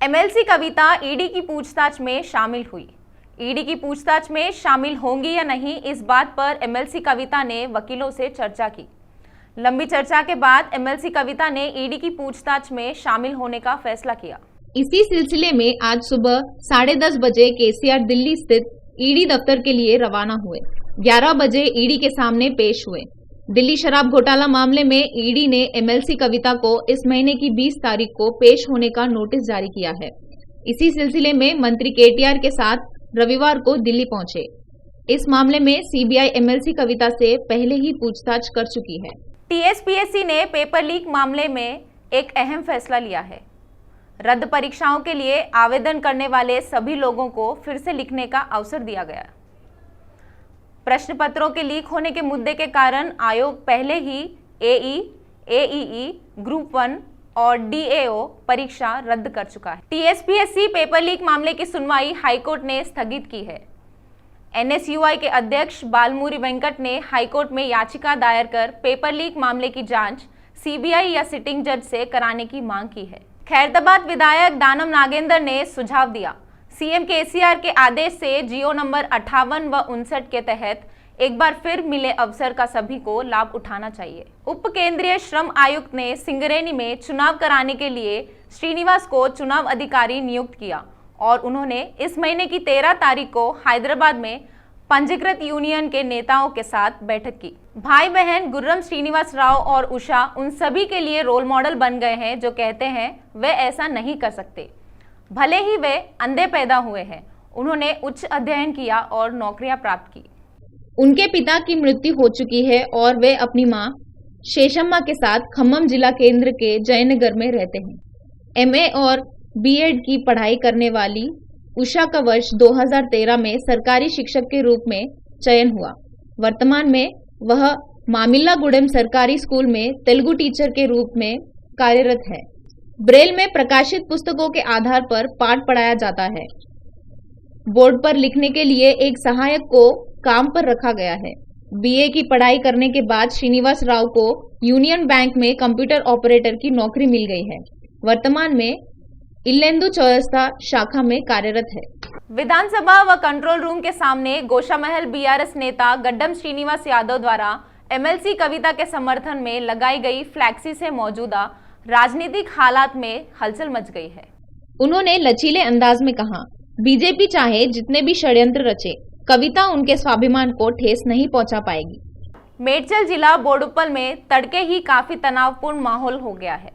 MLC कविता ED की पूछताछ में शामिल हुई। ईडी की पूछताछ में शामिल होंगी या नहीं, इस बात पर एमएलसी कविता ने वकीलों से चर्चा की। लंबी चर्चा के बाद एमएलसी कविता ने ईडी की पूछताछ में शामिल होने का फैसला किया। इसी सिलसिले में आज सुबह 10:30 बजे केसीआर दिल्ली स्थित ईडी दफ्तर के लिए रवाना हुए। 11 बजे ईडी के सामने पेश हुए। दिल्ली शराब घोटाला मामले में ईडी ने एमएलसी कविता को इस महीने की 20 तारीख को पेश होने का नोटिस जारी किया है। इसी सिलसिले में मंत्री केटीआर के साथ रविवार को दिल्ली पहुंचे। इस मामले में सीबीआई एमएलसी कविता से पहले ही पूछताछ कर चुकी है। टीएसपीएससी ने पेपर लीक मामले में एक अहम फैसला लिया है। रद्द परीक्षाओं के लिए आवेदन करने वाले सभी लोगों को फिर से लिखने का अवसर दिया गया। प्रश्न पत्रों के लीक होने के मुद्दे के कारण आयोग पहले ही एईई, ग्रुप 1 और डीएओ परीक्षा रद्द कर चुका है। टीएसपीएससी पेपर लीक मामले की सुनवाई हाईकोर्ट ने स्थगित की है। एनएसयूआई के अध्यक्ष बालमुरी वेंकट ने हाईकोर्ट में याचिका दायर कर पेपर लीक मामले की जांच सीबीआई या सिटिंग जज से कराने की मांग की है। खैरताबाद विधायक दानम नागेंद्र ने सुझाव दिया, सीएम केसीआर के आदेश से जियो नंबर 58 व 59 के तहत एक बार फिर मिले अवसर का सभी को लाभ उठाना चाहिए। उप केंद्रीय श्रम आयुक्त ने सिंगरेनी में चुनाव कराने के लिए श्रीनिवास को चुनाव अधिकारी नियुक्त किया और उन्होंने इस महीने की 13 तारीख को हैदराबाद में पंजीकृत यूनियन के नेताओं के साथ बैठक की। भाई बहन गुर्रम श्रीनिवास राव और उषा उन सभी के लिए रोल मॉडल बन गए हैं जो कहते हैं वे ऐसा नहीं कर सकते, भले ही वे अंधे पैदा हुए हैं। उन्होंने उच्च अध्ययन किया और नौकरियां प्राप्त की। उनके पिता की मृत्यु हो चुकी है और वे अपनी मां शेषम्मा के साथ खम्मम जिला केंद्र के जयनगर में रहते हैं। एमए और बीएड की पढ़ाई करने वाली उषा का वर्ष 2013 में सरकारी शिक्षक के रूप में चयन हुआ। वर्तमान में वह मामिल्लागुडेम सरकारी स्कूल में तेलुगु टीचर के रूप में कार्यरत है। ब्रेल में प्रकाशित पुस्तकों के आधार पर पाठ पढ़ाया जाता है। बोर्ड पर लिखने के लिए एक सहायक को काम पर रखा गया है। बीए की पढ़ाई करने के बाद श्रीनिवास राव को यूनियन बैंक में कंप्यूटर ऑपरेटर की नौकरी मिल गई है। वर्तमान में इल्लेंदु चौरस्ता शाखा में कार्यरत है। विधानसभा व कंट्रोल रूम के सामने गोशामहल बीआरएस नेता गड्डम श्रीनिवास यादव द्वारा एमएलसी कविता के समर्थन में लगाई गई फ्लैक्सी से मौजूदा राजनीतिक हालात में हलचल मच गई है। उन्होंने लचीले अंदाज में कहा, बीजेपी चाहे जितने भी षड्यंत्र रचे, कविता उनके स्वाभिमान को ठेस नहीं पहुंचा पाएगी। मेडचल जिला बोडुप्पल में तड़के ही काफी तनावपूर्ण माहौल हो गया है।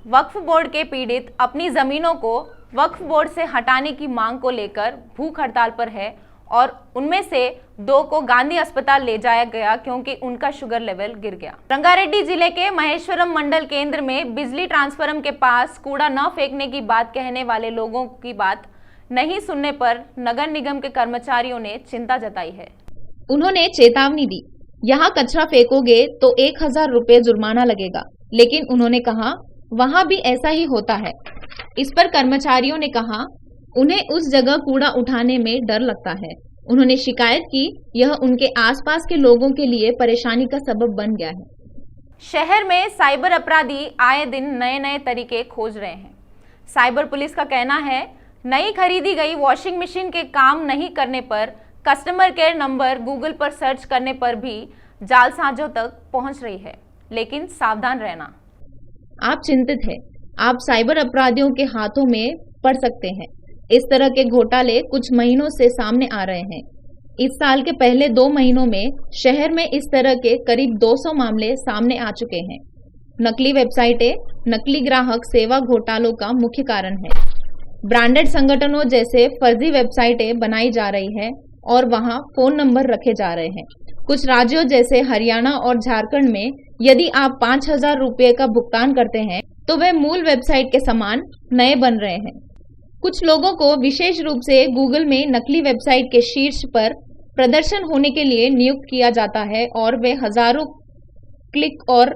वक्फ बोर्ड के पीड़ित अपनी जमीनों को वक्फ बोर्ड से हटाने की मांग को लेकर भूख हड़ताल पर है और उनमें से 2 को गांधी अस्पताल ले जाया गया क्योंकि उनका शुगर लेवल गिर गया। रंगारेड्डी जिले के महेश्वरम मंडल केंद्र में बिजली ट्रांसफार्मर के पास कूड़ा न फेंकने की बात कहने वाले लोगों की बात नहीं सुनने पर नगर निगम के कर्मचारियों ने चिंता जताई है। उन्होंने चेतावनी दी, यहाँ कचरा फेंकोगे तो 1000 रुपये जुर्माना लगेगा, लेकिन उन्होंने कहा वहां भी ऐसा ही होता है। इस पर कर्मचारियों ने कहा उन्हें उस जगह कूड़ा उठाने में डर लगता है। उन्होंने शिकायत की यह उनके आसपास के लोगों के लिए परेशानी का सबब बन गया है। शहर में साइबर अपराधी आए दिन नए नए तरीके खोज रहे हैं। साइबर पुलिस का कहना है नई खरीदी गई वॉशिंग मशीन के काम नहीं करने पर कस्टमर केयर नंबर गूगल पर सर्च करने पर भी जालसाजों तक पहुंच रही है, लेकिन सावधान रहना। आप चिंतित हैं, आप साइबर अपराधियों के हाथों में पड़ सकते हैं। इस तरह के घोटाले कुछ महीनों से सामने आ रहे हैं। इस साल के पहले 2 महीनों में शहर में इस तरह के करीब 200 मामले सामने आ चुके हैं। नकली वेबसाइटें नकली ग्राहक सेवा घोटालों का मुख्य कारण है। ब्रांडेड संगठनों जैसे फर्जी वेबसाइटें बनाई जा रही है और वहां फोन नंबर रखे जा रहे हैं। कुछ राज्यों जैसे हरियाणा और झारखंड में यदि आप 5000 रुपये का भुगतान करते हैं तो वे मूल वेबसाइट के समान नए बन रहे हैं। कुछ लोगों को विशेष रूप से गूगल में नकली वेबसाइट के शीर्ष पर प्रदर्शन होने के लिए नियुक्त किया जाता है और वे हजारों क्लिक और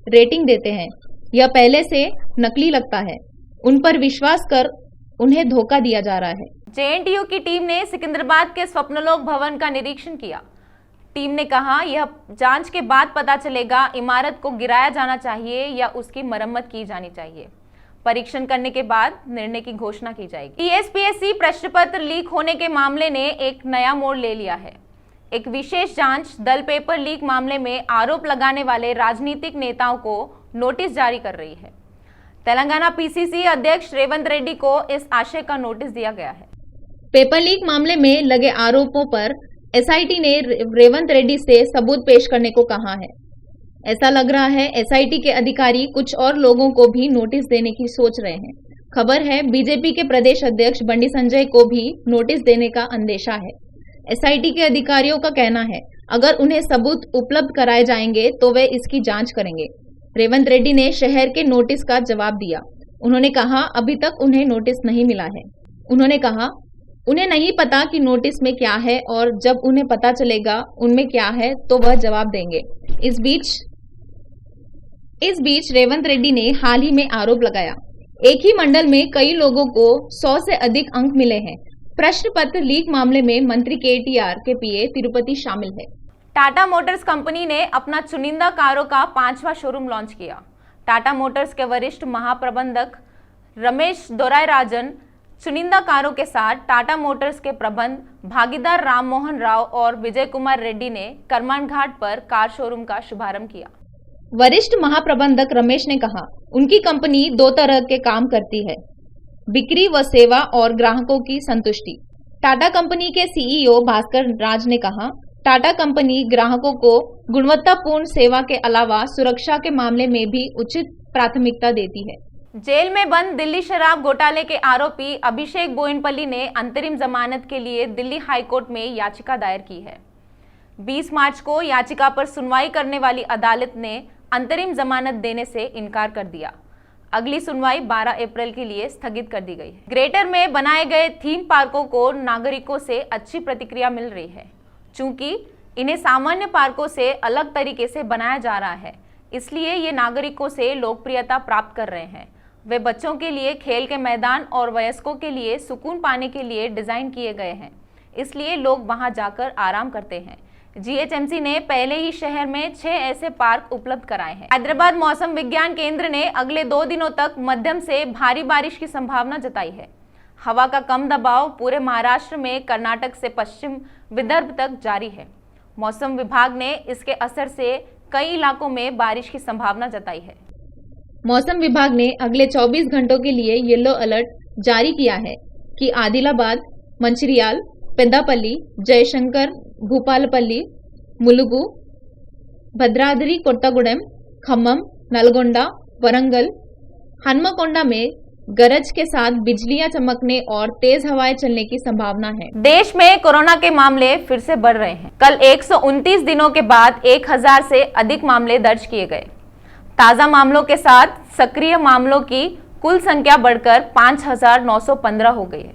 रेटिंग देते हैं। यह पहले से नकली लगता है, उन पर विश्वास कर उन्हें धोखा दिया जा रहा है। जेएनटीयू की टीम ने सिकंदराबाद के स्वप्नलोक भवन का निरीक्षण किया। टीम ने कहा यह जांच के बाद पता चलेगा इमारत को गिराया जाना चाहिए या उसकी मरम्मत की जानी चाहिए। परीक्षण करने के बाद निर्णय की घोषणा की जाएगी। टीएसपीएससी प्रश्न पत्र लीक होने के मामले ने एक नया मोड़ ले लिया है। एक विशेष जांच दल पेपर लीक मामले में आरोप लगाने वाले राजनीतिक नेताओं को नोटिस जारी कर रही है। तेलंगाना पीसीसी अध्यक्ष रेवंत रेड्डी को इस आशय का नोटिस दिया गया है। पेपर लीक मामले में लगे आरोपों पर एसआईटी ने रेवंत रेड्डी से सबूत पेश करने को कहा है। ऐसा लग रहा है एसआईटी के अधिकारी कुछ और लोगों को भी नोटिस देने की सोच रहे हैं। खबर है बीजेपी के प्रदेश अध्यक्ष बंडी संजय को भी नोटिस देने का अंदेशा है। एसआईटी के अधिकारियों का कहना है अगर उन्हें सबूत उपलब्ध कराए जाएंगे तो वे इसकी जांच करेंगे। रेवंत रेड्डी ने शहर के नोटिस का जवाब दिया। उन्होंने कहा अभी तक उन्हें नोटिस नहीं मिला है। उन्होंने कहा उन्हें नहीं पता कि नोटिस में क्या है और जब उन्हें पता चलेगा उनमें क्या है तो वह जवाब देंगे। इस बीच रेवंत रेड्डी ने हाल ही में आरोप लगाया एक ही मंडल में कई लोगों को 100 से अधिक अंक मिले हैं। प्रश्न पत्र लीक मामले में मंत्री केटीआर के पीए तिरुपति शामिल है। टाटा मोटर्स कंपनी ने अपना चुनिंदा कारों का 5वां शोरूम लॉन्च किया। टाटा मोटर्स के वरिष्ठ महाप्रबंधक रमेश दोरायराजन चुनिंदा कारों के साथ टाटा मोटर्स के प्रबंध भागीदार राम मोहन राव और विजय कुमार रेड्डी ने करमान घाट पर कार शोरूम का शुभारंभ किया। वरिष्ठ महाप्रबंधक रमेश ने कहा उनकी कंपनी 2 तरह के काम करती है, बिक्री व सेवा और ग्राहकों की संतुष्टि। टाटा कंपनी के सीईओ भास्कर राज ने कहा टाटा कंपनी ग्राहकों को गुणवत्तापूर्ण सेवा के अलावा सुरक्षा के मामले में भी उचित प्राथमिकता देती है। जेल में बंद दिल्ली शराब घोटाले के आरोपी अभिषेक बोयनपल्ली ने अंतरिम जमानत के लिए दिल्ली हाईकोर्ट में याचिका दायर की है। 20 मार्च को याचिका पर सुनवाई करने वाली अदालत ने अंतरिम जमानत देने से इनकार कर दिया। अगली सुनवाई 12 अप्रैल के लिए स्थगित कर दी गई है। ग्रेटर में बनाए गए थीम पार्कों को नागरिकों से अच्छी प्रतिक्रिया मिल रही है। चूंकि इन्हें सामान्य पार्कों से अलग तरीके से बनाया जा रहा है, इसलिए ये नागरिकों से लोकप्रियता प्राप्त कर रहे हैं। वे बच्चों के लिए खेल के मैदान और वयस्कों के लिए सुकून पाने के लिए डिजाइन किए गए हैं, इसलिए लोग वहां जाकर आराम करते हैं। जीएचएमसी ने पहले ही शहर में 6 ऐसे पार्क उपलब्ध कराए हैं। हैदराबाद मौसम विज्ञान केंद्र ने अगले 2 दिनों तक मध्यम से भारी बारिश की संभावना जताई है। हवा का कम दबाव पूरे महाराष्ट्र में कर्नाटक से पश्चिम विदर्भ तक जारी है। मौसम विभाग ने इसके असर से कई इलाकों में बारिश की संभावना जताई है। मौसम विभाग ने अगले 24 घंटों के लिए येलो अलर्ट जारी किया है कि आदिलाबाद, मंचिरियाल, पेद्दापल्ली, जयशंकर, भूपालपल्ली, मुलुगु, भद्राद्री कोट्टागुडेम, खम्मम, नलगोंडा, वरंगल, हनुमकोंडा में गरज के साथ बिजलियां चमकने और तेज हवाएं चलने की संभावना है। देश में कोरोना के मामले फिर से बढ़ रहे हैं। कल 129 दिनों के बाद 1000 से अधिक मामले दर्ज किए गए। ताजा मामलों के साथ सक्रिय मामलों की कुल संख्या बढ़कर 5915 हो गई है।